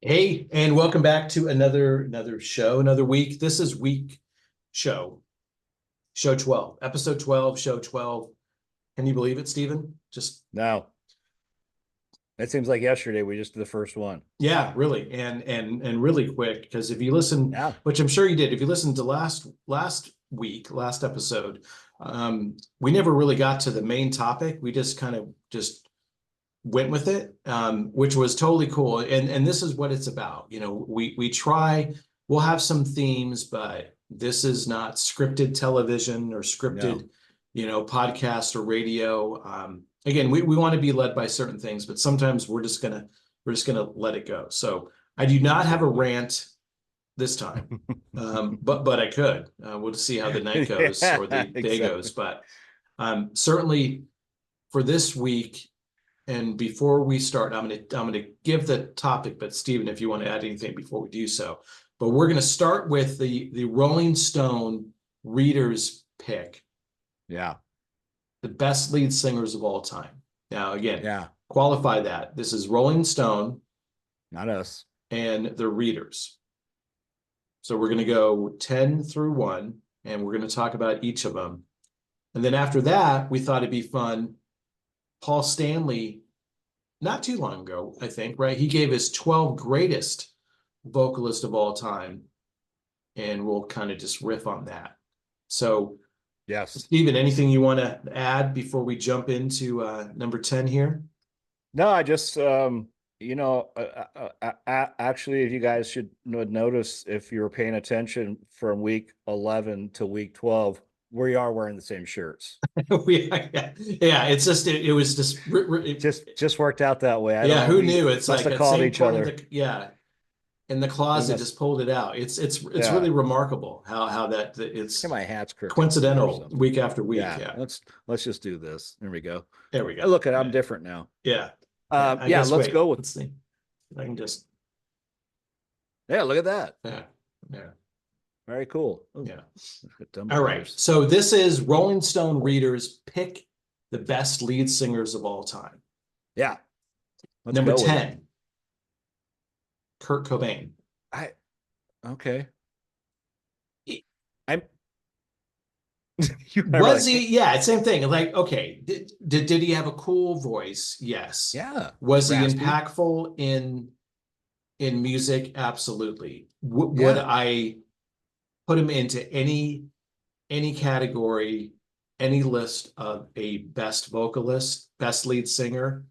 Hey, and welcome back to another show, another week. This is week show 12, episode 12, show 12. Can you believe it, Stephen? Just No, that seems like yesterday we just did the first one. yeah, really, and really quick because if you listen, Yeah. which I'm sure you did, if you listened to last week, last episode, we never really got to the main topic. We just kind of just went with it, which was totally cool. And this is what it's about. You know, we try, we'll have some themes, but this is not scripted television or No. scripted, podcast or radio. Again, we want to be led by certain things, but sometimes we're just gonna let it go. So I do not have a Absolutely. rant this time. But I could. We'll just see how the night goes Yeah, or the day goes. exactly. But certainly for this week, and before we start, I'm gonna give the topic, but Stephen, if you want to add anything before we do so. But we're gonna start with the Rolling Stone readers pick, Yeah. the best lead singers of all time. Now, again, Yeah. qualify that. This is Rolling Stone Not us. and the readers. So we're gonna go 10 through 1, and we're gonna talk about each of them. And then after that, we thought it'd be fun. Paul Stanley, not too long ago, I think, right? He gave his 12 greatest vocalist of all time, and we'll kind of just riff on that. So, Yes. Stephen, anything you want to add before we jump into number 10 here? No, I just actually, if you guys would notice if you were paying attention from week 11 to week 12, we are wearing the same shirts. Yeah, it's just it was just Just worked out that way. I don't yeah, know. who We knew? It's must like have at called same each point in other. the yeah, in the We closet, must. just pulled it out. It's Yeah. really remarkable how that Okay, it's my hat's crooked or coincidental something. week after week. Yeah, Yeah, let's just do this. There we go. there we go. Look, I'm Yeah, different now. yeah. Yeah, I Yeah, guess let's wait. go with. Let's see. I can just Yeah, look at that. yeah, yeah, Very cool. Ooh, yeah. dumb All right. bears. So this is Rolling Stone readers pick the best lead singers of all time. Yeah, let's Number go with it. 10, Kurt Cobain. I Okay. I'm. You are Was like, he? Yeah, same thing. Like, okay, did he have a cool voice? Yes. yeah, Was he raspy. impactful in music? Absolutely. Would Yeah, I put him into any category, any list of a best vocalist, best lead singer?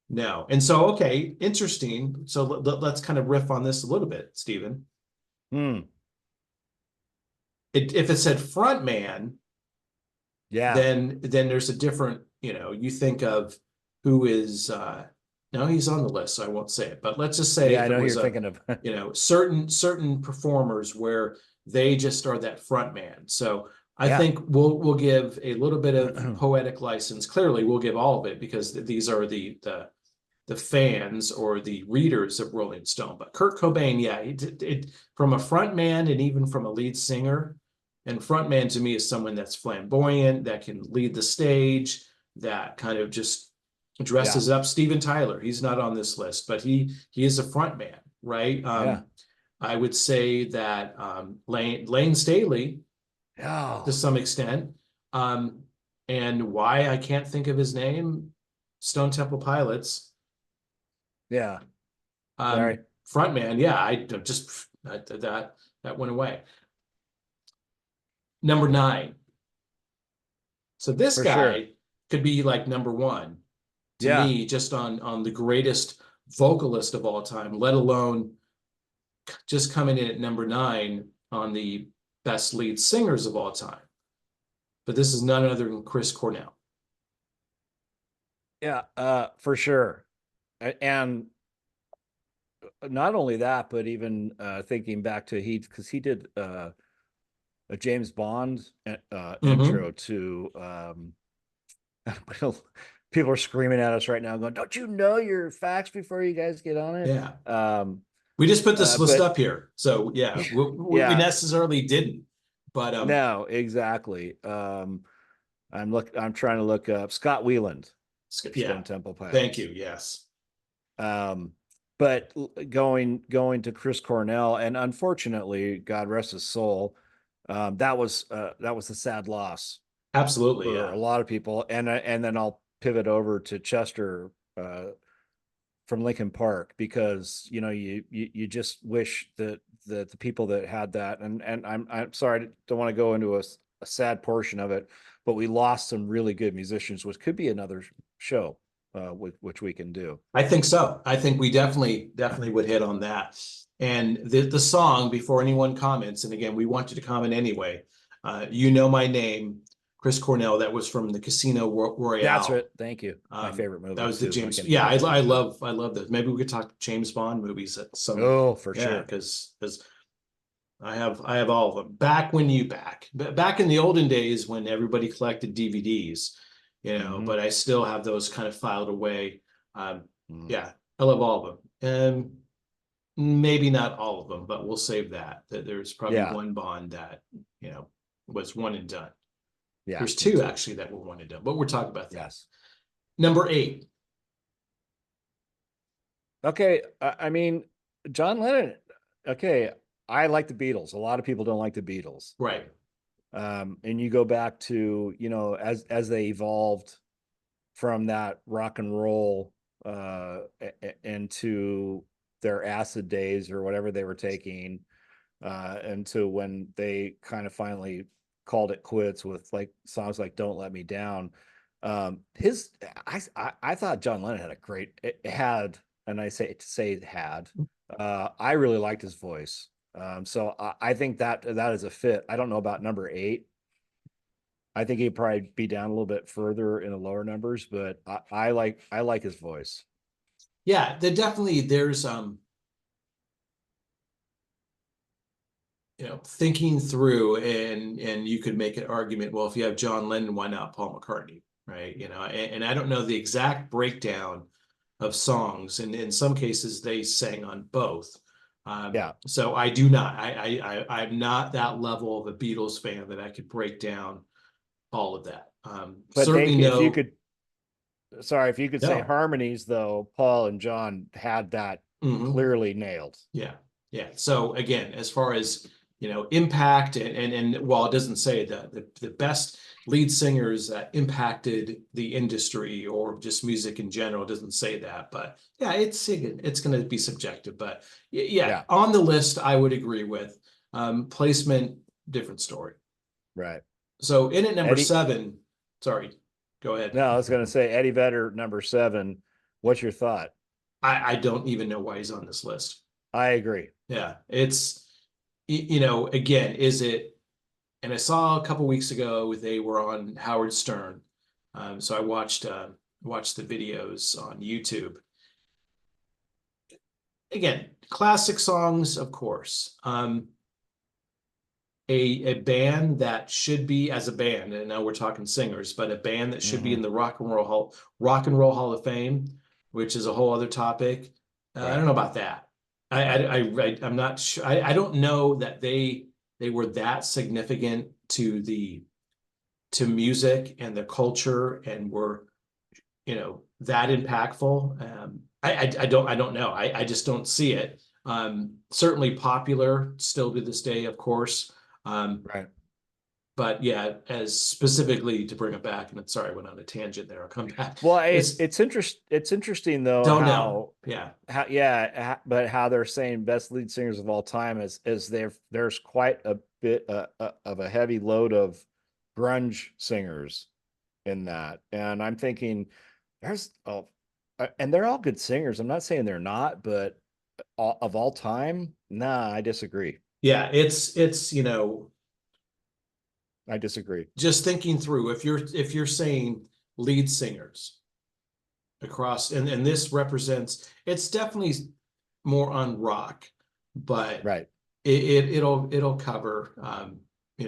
No. And so, okay, interesting. So let's kind of riff on this a little bit, Stephen. hmm, If it said front man, yeah, then there's a different, you think of who is no, he's on the list, so I won't say it. But let's just say yeah. I if it know who was you're a, thinking of. certain performers where they just are that front man. So I Yeah, think we'll give a little bit of poetic license. Clearly, we'll give all of it because these are the fans or the readers of Rolling Stone. But Kurt Cobain, yeah, it from a front man and even from a lead singer. And front man to me is someone that's flamboyant, that can lead the stage, that kind of just yeah, dresses up. Steven Tyler, he's not on this list, but he is a front man, right? yeah. I would say that Lane Staley to Oh, some extent. Um, and why I can't think of his name, Stone Temple Pilots. yeah. Sorry, Frontman, yeah, I just that went away. Number 9. So this for sure. guy could be like number 1 to Yeah, me, just on the greatest vocalist of all time, let alone just coming in at number 9 on the best lead singers of all time. But this is none other than Chris Cornell. yeah. For sure. And not only that, but even thinking back to because he did a James Bond Mm-hmm. intro to people are screaming at us right now going, don't you know your facts before you guys get on it? Yeah. We just put this list But up here. So yeah, we yeah, necessarily didn't. But no, exactly. I'm trying to look up Scott Weiland, yeah, Stone Temple thank you. Pilots. Yes. Um but going to Chris Cornell, and unfortunately, God rest his soul, that was a sad loss Absolutely, for yeah. a lot of people. And then I'll pivot over to Chester from Lincoln Park, because you just wish that the people that had that, and I'm sorry, I don't want to go into a sad portion of it, but we lost some really good musicians, which could be another show which we can do. I think so. I think we definitely would hit on that. And the song, before anyone comments, and again, we want you to comment anyway. You Know My Name, Chris Cornell. That was from the Casino Royale. That's it. Thank you. My favorite movie. That was the too. James. Yeah, I love those. Maybe we could talk James Bond movies at some. Oh, for yeah, sure. because I have all of them. Back in the olden days when everybody collected DVDs, but I still have those kind of filed away. Yeah, I love all of them. And maybe not all of them, but we'll save that. There's probably one Bond that, was one and done. Yeah. There's two actually that were one and done, but we're talking about that. Yes. Number 8. Okay. I mean, John Lennon. Okay. I like the Beatles. A lot of people don't like the Beatles. Right. And you go back to, as they evolved from that rock and roll into their acid days or whatever they were taking, into when they kind of finally called it quits with like songs like Don't Let Me Down. I thought John Lennon had and I say had, I really liked his voice. So I think that is a fit. I don't know about number 8. I think he'd probably be down a little bit further in the lower numbers, but I like his voice. Yeah, there's thinking through, and you could make an argument, well, if you have John Lennon, why not Paul McCartney? Right. And I don't know the exact breakdown of songs, and in some cases they sang on both. So I do not. I'm not that level of a Beatles fan that I could break down all of that. But certainly if you could say No. harmonies, though, Paul and John had that clearly nailed. Yeah. So again, as far as impact, and while it doesn't say the best lead singers that impacted the industry or just music in general, doesn't say that, but yeah, it's going to be subjective. But yeah, on the list, I would agree with. Placement, different story. Right. So in at number 7, sorry, go ahead. No, I was going to say Eddie Vedder, number 7. What's your thought? I don't even know why he's on this list. I agree. Yeah, it's, again, is it, and I saw a couple weeks ago they were on Howard Stern. So I watched the videos on YouTube. Again, classic songs, of course. A band that should be, as a band, and now we're talking singers, but a band that should be in the Rock and Roll Hall of Fame, which is a whole other topic. I don't know about that. I'm not sure. I don't know that they were that significant to music and the culture, and were that impactful. I don't know. I just don't see it. Certainly popular still to this day, of course. Right. But yeah, as specifically to bring it back, and sorry, I went on a tangent there. I'll come back. Well, it's interesting though. Don't know. Yeah. But how they're saying best lead singers of all time is there's quite a bit of a heavy load of grunge singers in that, and I'm thinking and they're all good singers. I'm not saying they're not, but of all time, nah, I disagree. Yeah, it's I disagree. Just thinking through, if you're saying lead singers across, and this represents, it's definitely more on rock, but right, it'll cover.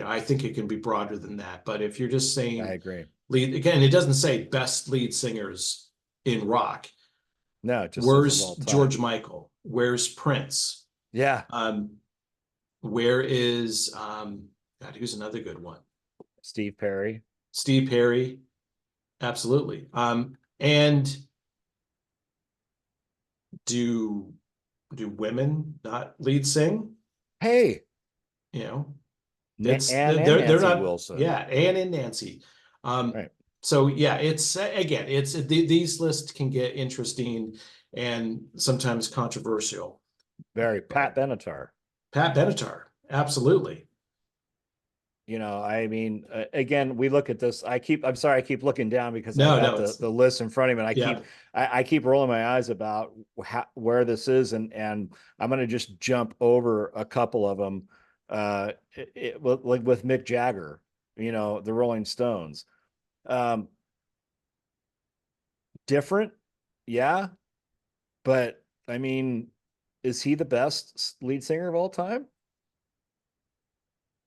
I think it can be broader than that. But if you're just saying, I agree. Lead, again, it doesn't say best lead singers in rock. No, it just where's George Michael? Where's Prince? Yeah. Where is God, who's another good one? Steve Perry. Absolutely. And do do women not lead sing? Hey, You know, Ann and they're Nancy not, Wilson. yeah, Ann and Nancy. Right. So yeah, it's again, these lists can get interesting and sometimes controversial. Very Pat But Benatar. Pat Benatar, absolutely. You know, I mean, again, we look at this. I'm sorry, I keep looking down because I've No, got no, it's the list in front of me, and yeah. I keep rolling my eyes about where this is, and I'm going to just jump over a couple of them. Like with Mick Jagger, you know, the Rolling Stones. Um, Different, yeah, but I mean, is he the best lead singer of all time?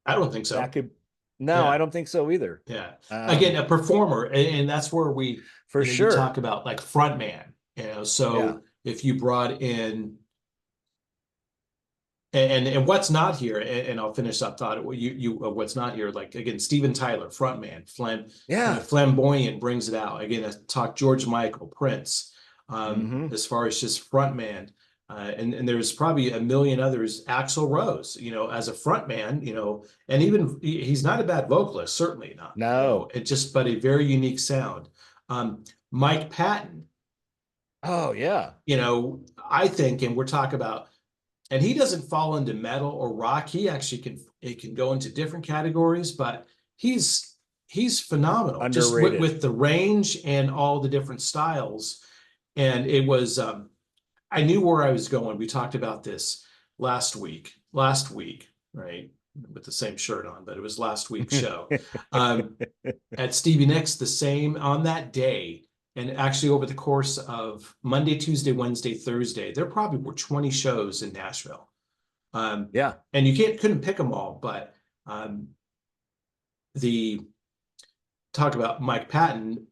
I don't think That so. could, no, I Yeah, don't think so either. yeah. Again, Um, a performer, and that's where we, for you talk sure. about like front man, Yeah. so if you brought in and what's not here, and I'll finish that thought. What's not here, like again, Steven Tyler, frontman, Yeah. flamboyant, brings it out. Again, I talked George Michael, Prince, Hmm. as far as just frontman, and there's probably a million others. Axl Rose, as a frontman, and even he's not a bad vocalist, certainly not. No. It just but a very unique sound. Mike Patton, Oh yeah. I think, and we're talking about and he doesn't fall into metal or rock. He actually can it can go into different categories, but he's phenomenal just Underrated. with the range and all the different styles. And it was I knew where I was going. We talked about this last week, right? With the same shirt on, but it was last week's show. Um, at Stevie Nicks the same on that day. And actually, over the course of Monday, Tuesday, Wednesday, Thursday, there probably were 20 shows in Nashville. Yeah. And you couldn't pick them all, but the talk about Mike Patton,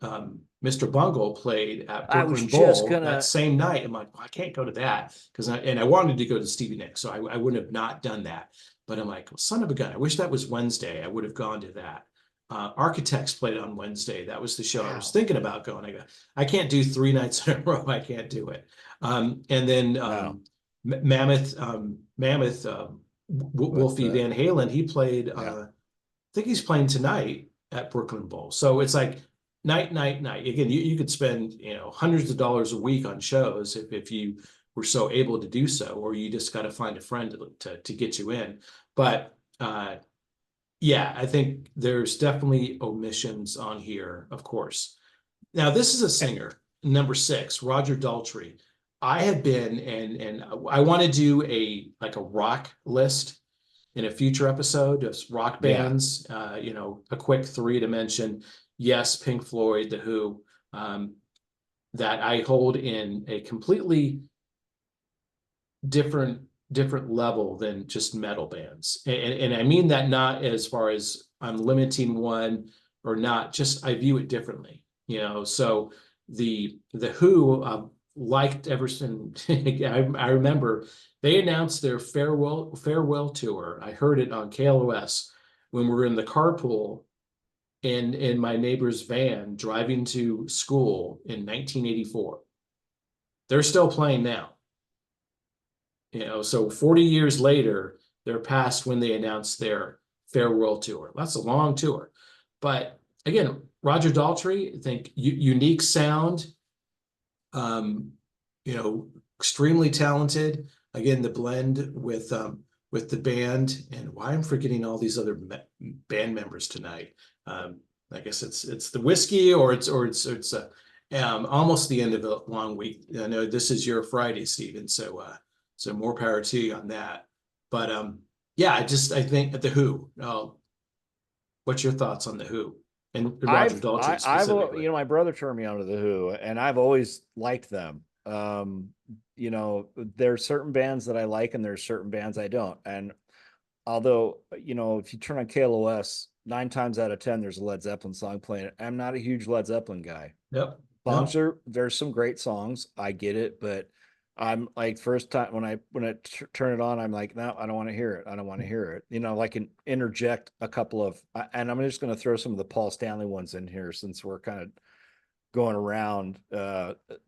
Mr. Bungle played at I was Brooklyn just Bowl that gonna. same night. I'm like, well, I can't go to that because I wanted to go to Stevie Nicks, so I wouldn't have not done that. But I'm like, well, son of a gun, I wish that was Wednesday. I would have gone to that. Architects played on Wednesday. That was the show I was Wow. thinking about going. I go, I can't do 3 nights in a row. I can't do it. And then No. Mammoth, With Wolfie Van Halen, he played. Yeah. I think he's playing tonight at Brooklyn Bowl. So it's like night, night, night. Again, you could spend, hundreds of dollars a week on shows if you were so able to do so, or you just got to find a friend to get you in. But yeah, I think there's definitely omissions on here, of course. Now, this is a singer, number 6, Roger Daltrey. I have been and I want to do a rock list in a future episode of rock Yeah. bands. A quick 3 to mention. Yes, Pink Floyd, The Who, that I hold in a completely different level than just metal bands. And I mean that not as far as I'm limiting one or not, just I view it differently. So the Who liked ever since I remember they announced their farewell tour. I heard it on KLOS when we were in the carpool in my neighbor's van driving to school in 1984. They're still playing now. So 40 years later, they're past when they announced their farewell tour. That's a long tour. But again, Roger Daltrey, I think unique sound, um, extremely talented. Again, the blend with the band, and why I'm forgetting all these other band members tonight. I guess it's the whiskey, or it's almost the end of a long week. I know this is your Friday, Stephen, so more power to you on that. But yeah, I think the Who. What's your thoughts on the Who and Roger Daltrey You specifically? know, my brother turned me on to the Who, and I've always liked them. You know, there's certain bands that I like, and there's certain bands I don't. And although, you know, if you turn on KLOS, 9 times out of 10, there's a Led Zeppelin song playing. I'm not a huge Led Zeppelin guy. Yep. Songs No. there's some great songs. I get it, but I'm like first time when I turn it on, I'm like, no, I don't want to hear it. I don't want to hear it. You know, like interject a couple of, and I'm just going to throw some of the Paul Stanley ones in here since we're kind of going around,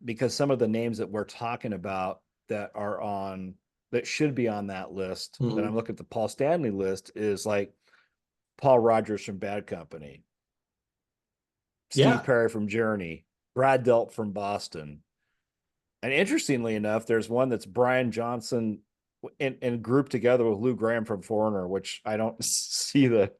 because some of the names that we're talking about that are on that should be on that list. That Mhm. I'm looking at the Paul Stanley list is like Paul Rogers from Bad Company, Steve Yeah. Perry from Journey, Brad Delp from Boston. And interestingly enough, there's one that's Brian Johnson in grouped together with Lou Graham from Foreigner, which I don't see the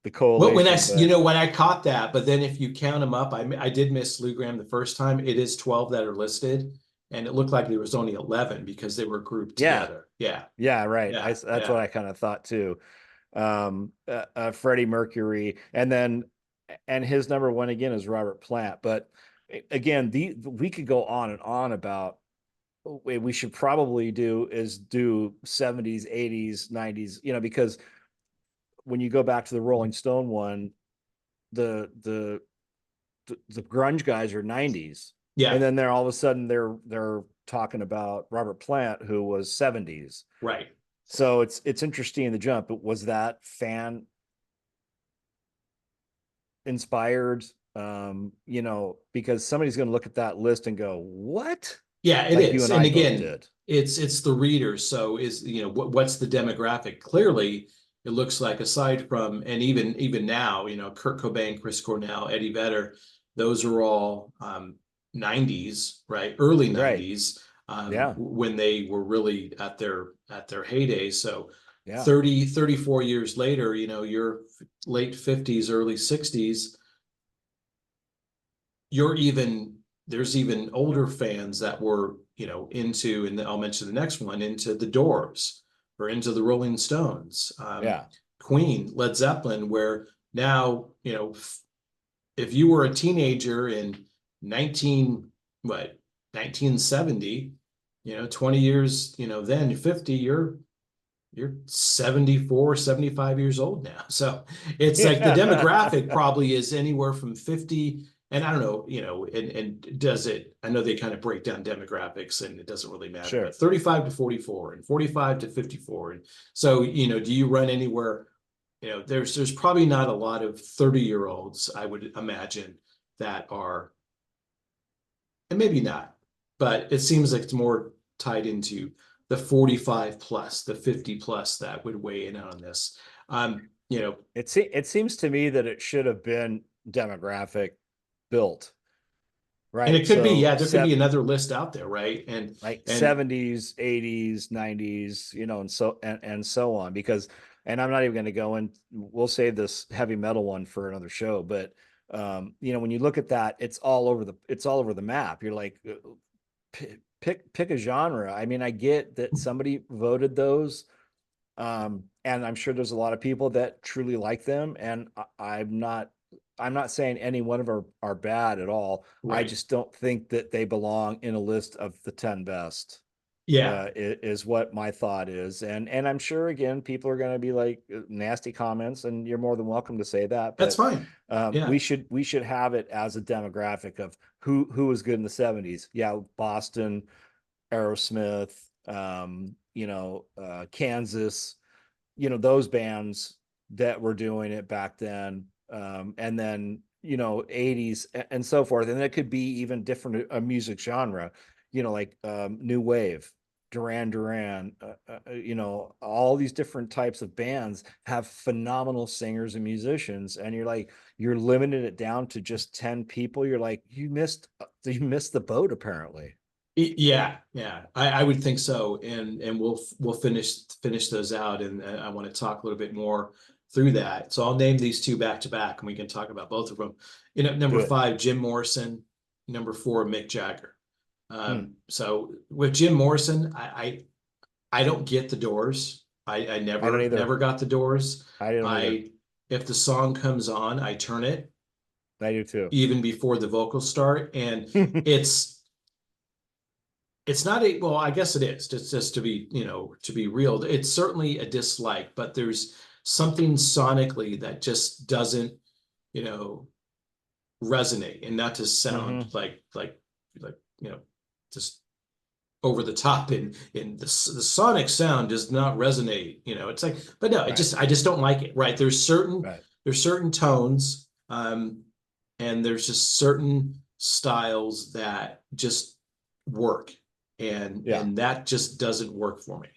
Well, correlation, but when I caught that, but then if you count them up, I did miss Lou Graham the first time. It is 12 that are listed, and it looked like there was only 11 because they were grouped yeah, together. Yeah, yeah, right. yeah, That's yeah. what I kind of thought too. Freddie Mercury, and then and his number one again is Robert Plant. But again, we could go on and on about what we should probably do is do 70s, 80s, 90s, because when you go back to the Rolling Stone one, the the the grunge guys are 90s. Yeah, And then they're all of a sudden they're talking about Robert Plant, who was 70s. right. So it's interesting the jump. But was that fan inspired? Because somebody's going to look at that list and go, "What?" Yeah, it Like you is. and And I both again, did. it's the readers. So what's the demographic? Clearly, it looks like aside from and even now, Kurt Cobain, Chris Cornell, Eddie Vedder, those are all 90s, right? Early Right. 90s, Yeah. when they were really at their heyday. So Yeah. 34 years later, you're late 50s, early 60s, you're even there's even older fans that were into, and I'll mention the next one, into the Doors or into the Rolling Stones, Yeah. Queen, Led Zeppelin, where now if you were a teenager in 1970, 20 years, then 50, you're 74, 75 years old now. So it's like the Yeah. demographic probably is anywhere from 50, and I don't know, and does it, I know they kind of break down demographics and it doesn't really matter, but Sure. 35 to 44 and 45 to 54. And so, do you run anywhere, there's probably not a lot of 30-year-olds, I would imagine, that are, and maybe not, but it seems like it's more tied into the 45 plus, the 50 plus that would weigh in on this. It seems to me that it should have been demographic built, And right? it could be, So yeah, there could be another list out there, right? like And 70s, 80s, 90s, and so on. Because, and I'm not even going to go in, we'll save this heavy metal one for another show, but when you look at that, it's all over the map. You're like, pick a genre. I mean, I get that somebody voted those, and I'm sure there's a lot of people that truly like them, and I'm not saying any one of them are bad at all. I right, just don't think that they belong in a list of the 10 best. yeah, Is what my thought is, and I'm sure again people are going to be like nasty comments, and you're more than welcome to say that. that's But fine. Yeah, we should have it as a demographic of who was good in the 70s. Yeah, Boston, Aerosmith, Kansas, those bands that were doing it back then, and then 80s and so forth. And it could be even different music genre, like new wave, Duran Duran, all these different types of bands have phenomenal singers and musicians, and you're limiting it down to just 10 people. You're like, you missed the boat apparently. yeah, yeah. I would think so, and we'll finish those out, and I want to talk a little bit more through that. So I'll name these two back to back, and we can talk about both of them. Number Good. 5, Jim Morrison. Number 4, Mick Jagger. Hmm. So with Jim Morrison, I don't get the Doors. I I don't never either. got the Doors. I don't either. I If the song comes on, I turn it I do too. even before the vocals start, and it's it's not a, well, I guess it is. It's just to be real. It's certainly a dislike, but there's something sonically that just doesn't, you know, resonate, and not to sound Hmm. like just over the top, and the sonic sound does not resonate. It's like, but no, Right. I just don't like it. Right? Right. There's certain tones, and there's just certain styles that just work, and that just doesn't work for me.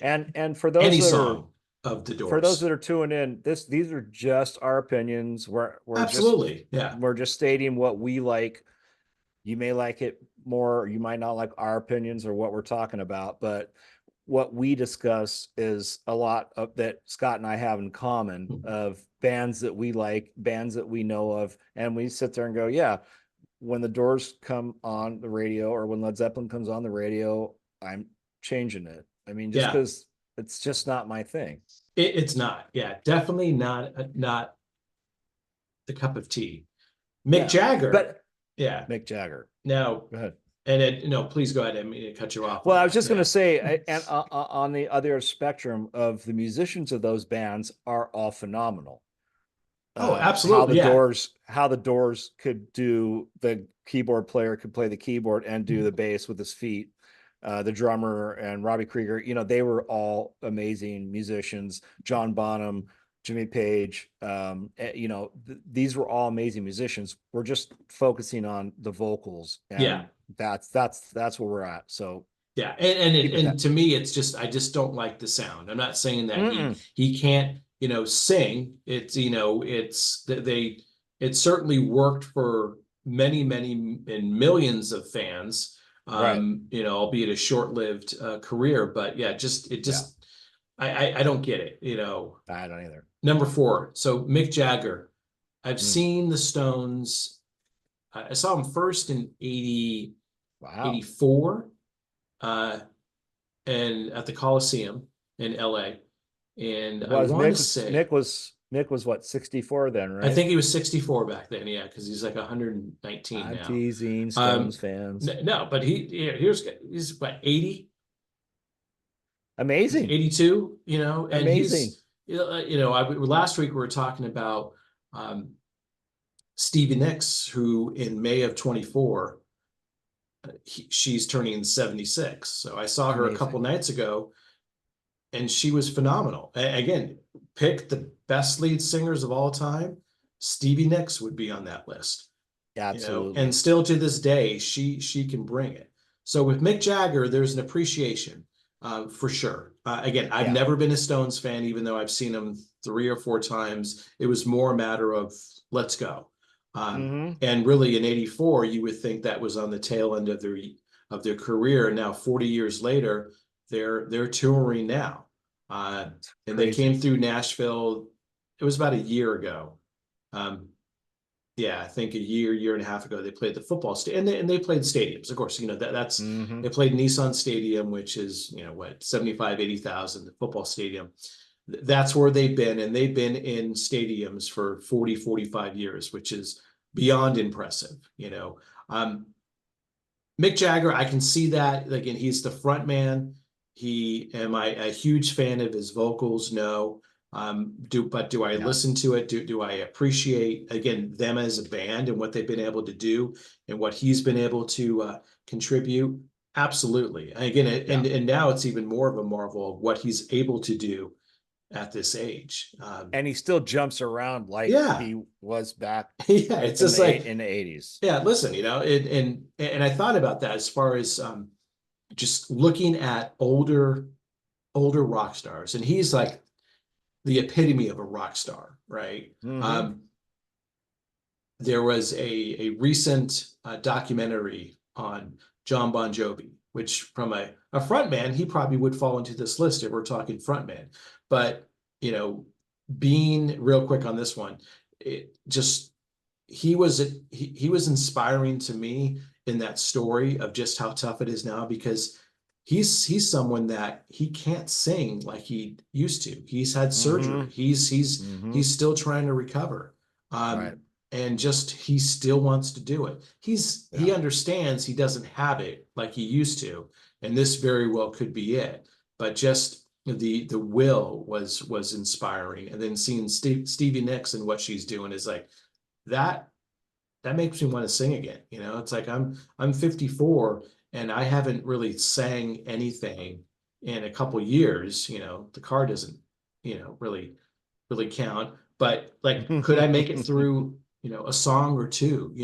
And for those Any that song of the for those Doors. that are tuning in, these are just our opinions. Absolutely. Yeah. We're just stating what we like. You may like it more, you might not like our opinions or what we're talking about, but what we discuss is a lot of that Scott and I have in common of bands that we like, bands that we know of, and we sit there and go, yeah, when the Doors come on the radio or when Led Zeppelin comes on the radio, I'm changing it. I mean, just Yeah. because it's just not my thing. It's not. Yeah. Definitely not the cup of tea. Mick Yeah. Jagger. But yeah. Mick Jagger. Now, Go ahead. and no, please go ahead. I mean, to cut you off. Well, I was just going to say, and on the other spectrum of the musicians of those bands are all phenomenal. Oh, absolutely. How the Doors could do, the keyboard player could play the keyboard and do the bass with his feet. The drummer and Robbie Krieger, they were all amazing musicians. John Bonham, Jimmy Page, these were all amazing musicians. We're just focusing on the vocals, and that's where we're at. So yeah, and to me, it's just, I just don't like the sound. I'm not saying that he can't, sing. It's, it certainly worked for many and millions of fans. Albeit a short-lived career, but yeah, I don't get it. I don't either. Number 4. So Mick Jagger. I've seen the Stones. I saw him first in 84, and at the Coliseum in LA. And I want to say Mick was what, 64 then, right? I think he was 64 back then, yeah, because he's like 119 I'm now. teasing Stones fans. No, but he's what, 80? Amazing. 82, and amazing. Last week we were talking about Stevie Nicks, who in May of 24, she's turning 76. So I saw her a couple nights ago, and she was phenomenal. Again, pick the best lead singers of all time, Stevie Nicks would be on that list. Absolutely. And still to this day, she can bring it. So with Mick Jagger, there's an appreciation for sure. Again, I've never been a Stones fan, even though I've seen them 3 or 4 times. It was more a matter of let's go. And really in 84, you would think that was on the tail end of their career. Now 40 years later, they're touring now. And they came through Nashville. It was about a year ago. I think a year and a half ago, they played the football stadium, and they played stadiums. Of course, that's they played Nissan Stadium, which is 75,000-80,000, the football stadium. That's where they've been, and they've been in stadiums for 40-45 years, which is beyond impressive. Mick Jagger, I can see that. Again, he's the front man. Am I a huge fan of his vocals? No. Do I listen to it? Do I appreciate, again, them as a band and what they've been able to do and what he's been able to contribute? Absolutely. Again, and now it's even more of a marvel of what he's able to do at this age. And he still jumps around like he was back it's just like in the 80s. Yeah, listen, and I thought about that as far as just looking at older rock stars, and he's like the epitome of a rock star, right? There was a recent documentary on John Bon Jovi, which from a frontman, he probably would fall into this list if we're talking frontman. But, being real quick on this one, he was inspiring to me in that story of just how tough it is now, because he's someone that he can't sing like he used to. He's had surgery. He's still trying to recover. And just he still wants to do it. He understands he doesn't have it like he used to, and this very well could be it. But just the will was inspiring, and then seeing Stevie Nicks and what she's doing is like that makes me want to sing again. It's like I'm 54 and I haven't really sang anything in a couple years. The car doesn't really count, but like could I make it through a song or two,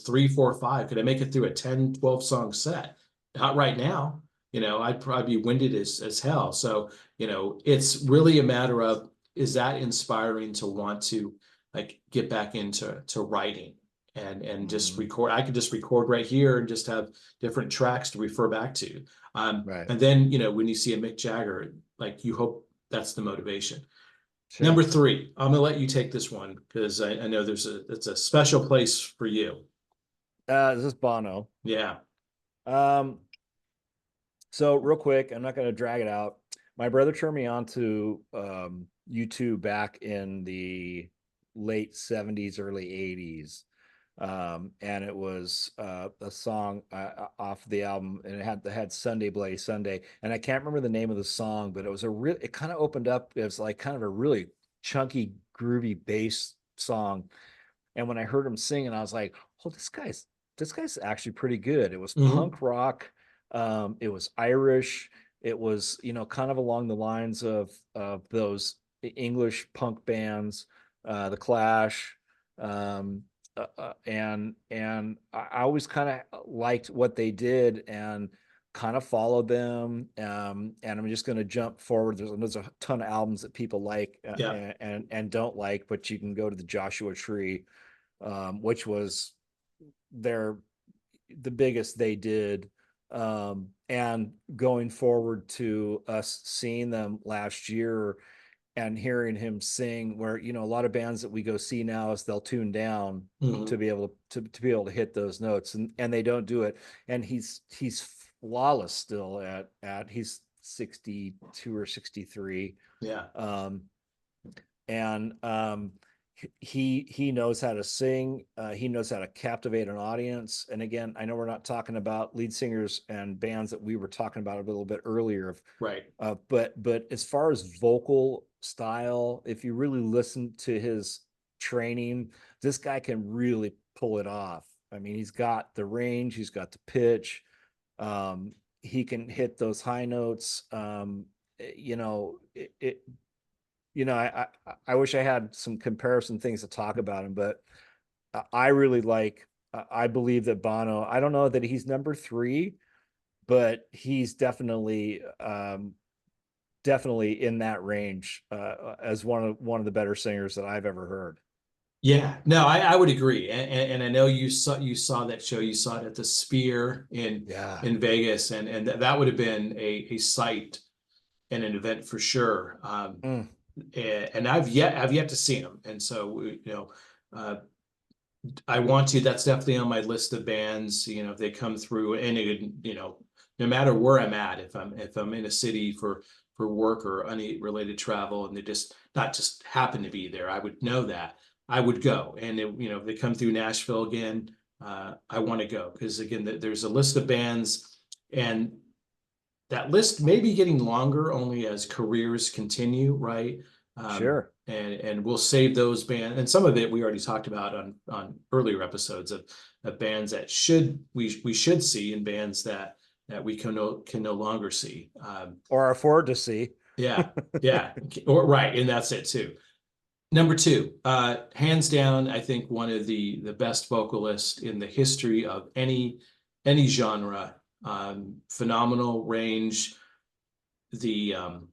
3, 4, 5? Could I make it through a 10-12 song set? not right now. I'd probably be winded as hell. So, it's really a matter of, is that inspiring to want to like get back into writing and just Mhm. record. I could just record right here and just have different tracks to refer back to. Right. And then, when you see a Mick Jagger, like you hope that's the motivation. Sure. Number three, I'm gonna let you take this one because I know it's a special place for you. This is Bono. Yeah. Um, so real quick, I'm not going to drag it out. My brother turned me on to YouTube back in the late 70s, early 80s. And it was a song off the album, and it had Sunday Bloody Sunday. And I can't remember the name of the song, but it kind of opened up as like kind of a really chunky, groovy bass song. And when I heard him sing, and I was like, oh, this guy's actually pretty good. It was Hmm. punk rock. It was Irish. It was, kind of along the lines of those English punk bands, the Clash. Um, and I always kind of liked what they did and kind of followed them. And I'm just going to jump forward. There's a ton of albums that people like Yeah. and don't like, but you can go to the Joshua Tree, which was their the biggest they did. And going forward to us seeing them last year and hearing him sing, where a lot of bands that we go see now is they'll tune down to Hmm. be able to be able to hit those notes, and they don't do it. And he's flawless still at he's 62 or 63. Yeah. um and he knows how to sing. He knows how to captivate an audience. And again, I know we're not talking about lead singers and bands that we were talking about a little bit earlier, Right. but as far as vocal style, if you really listen to his training, this guy can really pull it off. I mean, he's got the range, he's got the pitch. He can hit those high notes. I wish I had some comparison things to talk about him, but I really like. I believe that Bono. I don't know that he's number three, but he's definitely in that range as one of the better singers that I've ever heard. Yeah. No, I would agree. And I know you saw that show. You saw it at the Sphere in Yeah, in Vegas, and that would have been a sight and an event for sure. mm, And I've yet to see him, and so uh, I want to. That's definitely on my list of bands. If they come through, and no matter where I'm at, if I'm in a city for work or any related travel, and they just not just happen to be there, I would know that I would go. And if they come through Nashville again, I want to go because again, there's a list of bands, and that list may be getting longer only as careers continue, right? sure, And we'll save those bands, and some of it we already talked about on earlier episodes of bands that we should see, and bands that we can no longer see. or afford to see. Yeah, yeah, or right, and that's it too. Number two, hands down, I think one of the best vocalists in the history of any genre. Phenomenal range, the um,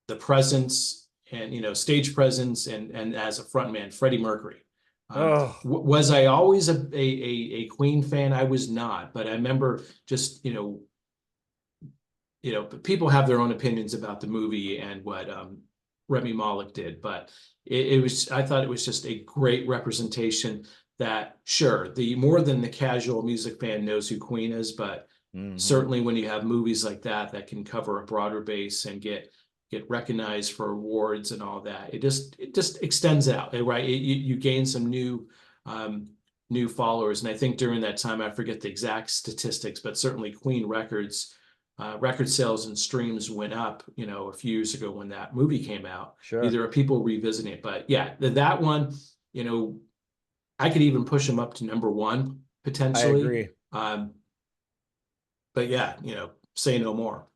the presence and stage presence and as a frontman, Freddie Mercury. Oh, Was I always a Queen fan? I was not, but I remember just people have their own opinions about the movie and what Remy Malek did, but I thought it was just a great representation that sure, the more than the casual music fan knows who Queen is, but mhm, certainly when you have movies like that can cover a broader base and get recognized for awards and all that, it just extends out, right? You gain some um, new followers, and I think during that time, I forget the exact statistics, but certainly Queen records record sales and streams went up, a few years ago when that movie came out. sure. Either are people revisiting it, but yeah, that one, you know, I could even push them up to number one I potentially. agree. Um, but yeah, say no more.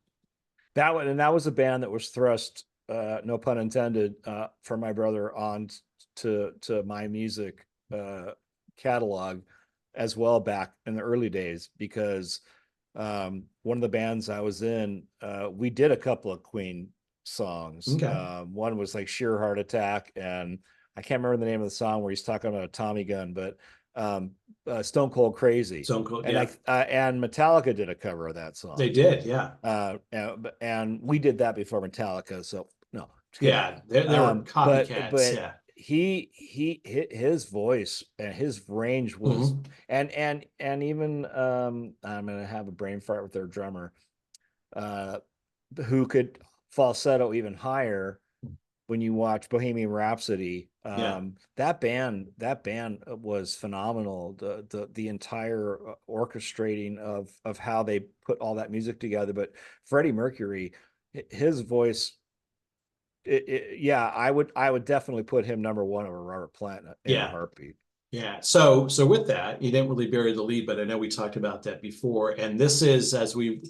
That was a band that was thrust, no pun intended, for my brother on to my music catalog. as well back in the early days, because one of the bands I was in, we did a couple of Queen songs. Okay. One was like Sheer Heart Attack, and I can't remember the name of the song where he's talking about a Tommy gun, but Stone Cold Crazy. Stone Cold, And yeah. and Metallica did a cover of that song. They did, yeah. And we did that before Metallica, so no. Yeah, there were copycats, But yeah. his voice and his range was, Mhm. and even I'm gonna have a brain fart with their drummer, who could falsetto even higher. When you watch Bohemian Rhapsody, Yeah. that band was phenomenal. The entire orchestrating of how they put all that music together. But Freddie Mercury, his voice, yeah, I would definitely put him number one over Robert Plant in a Yeah. heartbeat. Yeah. So with that, you didn't really bury the lead, but I know we talked about that before. And this is, as we,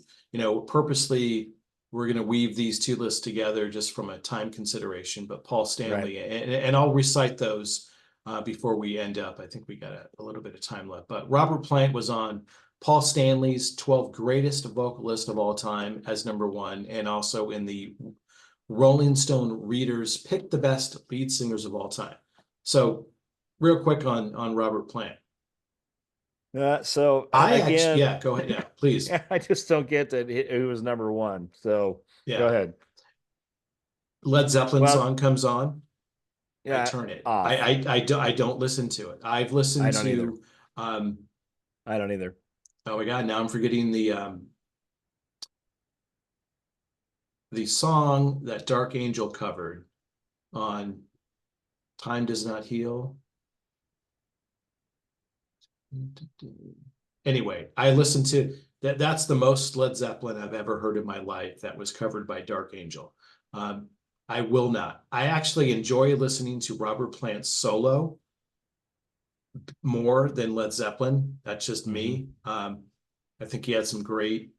purposely, we're going to weave these two lists together just from a time consideration. But Paul Stanley, Right. and I'll recite those before we end up. I think we got a little bit of time left. But Robert Plant was on Paul Stanley's 12 greatest vocalists of all time as number one, and also in the Rolling Stone readers pick the best lead singers of all time. So real quick on Robert Plant. So I actually, again, yeah, go ahead. Yeah, please. I just don't get that he was number one. So go Yeah. ahead. Led Zeppelin Well, song comes on. I yeah, turn it. off. I don't listen to it. I've I listened don't either. to um I don't either. oh my God, now I'm forgetting the song that Dark Angel covered on Time Does Not Heal. Anyway, I listened to that. That's the most Led Zeppelin I've ever heard in my life that was covered by Dark Angel. Um, I will not. I actually enjoy listening to Robert Plant's solo more than Led Zeppelin. That's just me. I think he had some great,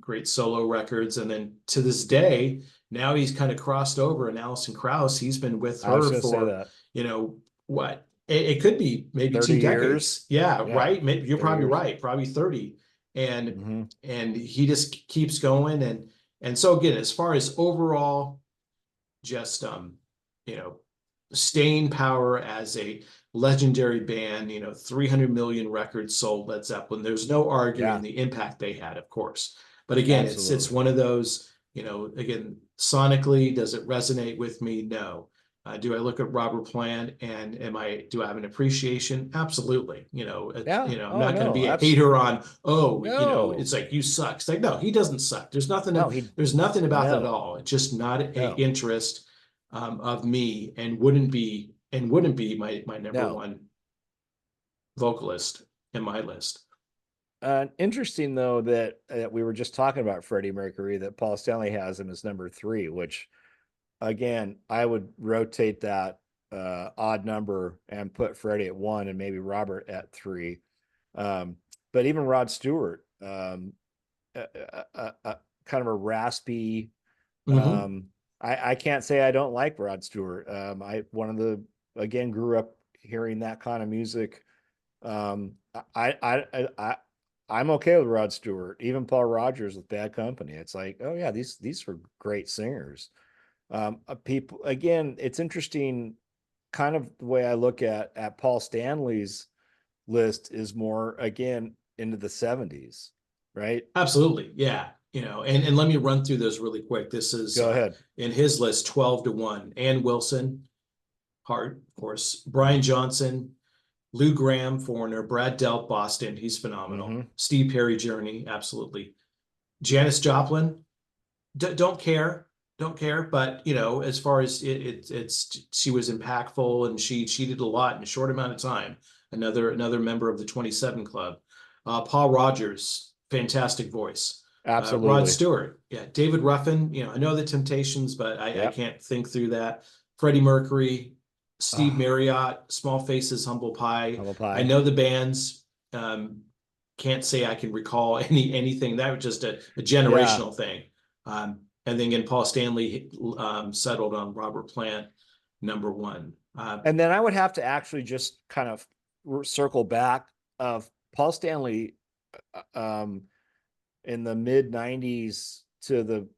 great solo records. And then to this day, now he's kind of crossed over, and Alison Krauss, he's been with I was her going to say for, that. What? It could be maybe 30 two years. decades. Yeah, Yeah. right. Maybe you're 30 probably years. right. Probably 30. And Mm-hmm. and he just keeps going. And so again, as far as overall just you know, staying power as a legendary band, 300 million records sold, Led Zeppelin. There's no arguing Yeah, the impact they had, of course. But again, it's absolutely. one of those, again, sonically, does it resonate with me? No. Do I look at Robert Plant and do I have an appreciation? Absolutely. Yeah. I'm Oh not going to no, be a hater on, oh, no, it's like you suck. It's like, no, he doesn't suck. There's nothing, no, there's nothing about that at no, all. It's just not a no, interest of me, and wouldn't be my number no. one vocalist in my list. Interesting though that we were just talking about Freddie Mercury, that Paul Stanley has him as number three, which again, I would rotate that odd number and put Freddie at one and maybe Robert at three. But even Rod Stewart, kind of a raspy. Mm-hmm. I can't say I don't like Rod Stewart. Again, grew up hearing that kind of music. Um, I'm okay with Rod Stewart, even Paul Rogers with Bad Company. It's like, oh yeah, these were great singers. People, again, it's interesting. Kind of the way I look at Paul Stanley's list is more again into the 70s, right? Absolutely, yeah. And let me run through those really quick. This is Go ahead. in his list 12-1. Ann Wilson, Heart, of course. Brian Johnson, Lou Gramm, Foreigner. Brad Delp, Boston. He's phenomenal. Mm-hmm. Steve Perry, Journey, absolutely. Janis Joplin, don't care, but as far as it's she was impactful, and she did a lot in a short amount of time. Another member of the 27 Club. Paul Rogers, fantastic voice. Rod Absolutely. Stewart, yeah. David Ruffin, I know the Temptations, but I Yep. can't think through that. Freddie Mercury, Steve Oh, Marriott, Small Faces, Humble Pie. humble I pie. know the bands. Can't say I can recall anything. That was just a Yeah. generational thing. And then again, Paul Stanley settled on Robert Plant, number one. And then I would have to actually just kind of circle back Paul Stanley, in the mid '90s to the